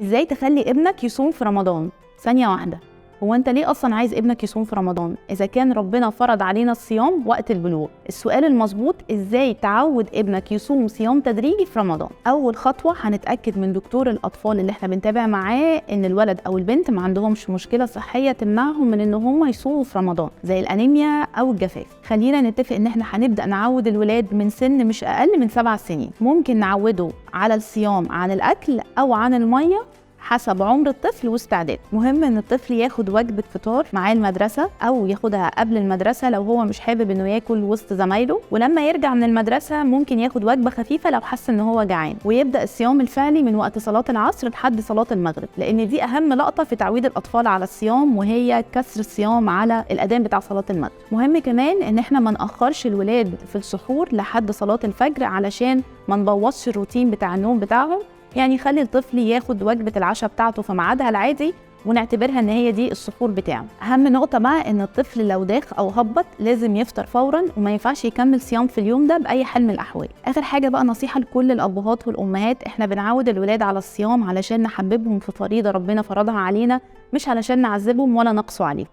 ازاي تخلي ابنك يصوم في رمضان؟ ثانية واحدة، هو انت ليه اصلا عايز ابنك يصوم في رمضان اذا كان ربنا فرض علينا الصيام وقت البلوغ؟ السؤال المظبوط ازاي تعود ابنك يصوم صيام تدريجي في رمضان. اول خطوة هنتأكد من دكتور الاطفال اللي احنا بنتابع معاه ان الولد او البنت ما عندهمش مشكلة صحية تمنعهم من ان هم يصوموا في رمضان زي الانيميا او الجفاف. خلينا نتفق ان احنا هنبدأ نعود الولاد من سن مش اقل من 7 سنين. ممكن نعوده على الصيام عن الاكل او عن المية حسب عمر الطفل واستعداده. مهم ان الطفل ياخد وجبه فطار معاه المدرسه او ياخدها قبل المدرسه لو هو مش حابب انه ياكل وسط زمايله، ولما يرجع من المدرسه ممكن ياخد وجبه خفيفه لو حس ان هو جعان، ويبدا الصيام الفعلي من وقت صلاه العصر لحد صلاه المغرب، لان دي اهم لقطه في تعويد الاطفال على الصيام وهي كسر الصيام على الاذان بتاع صلاه المغرب. مهم كمان ان احنا ما ناخرش الولاد في السحور لحد صلاه الفجر علشان ما نبوظش الروتين بتاع النوم بتاعهم. يعني خلي الطفل ياخد وجبة العشاء بتاعته في ميعادها العادي ونعتبرها ان هي دي السحور بتاعه. اهم نقطة بقى ان الطفل لو داخ او هبط لازم يفطر فورا وما ينفعش يكمل صيام في اليوم ده باي حال من الاحوال. اخر حاجة بقى نصيحة لكل الابهات والامهات، احنا بنعود الولاد على الصيام علشان نحببهم في فريضة ربنا فرضها علينا، مش علشان نعذبهم ولا نقسو عليهم.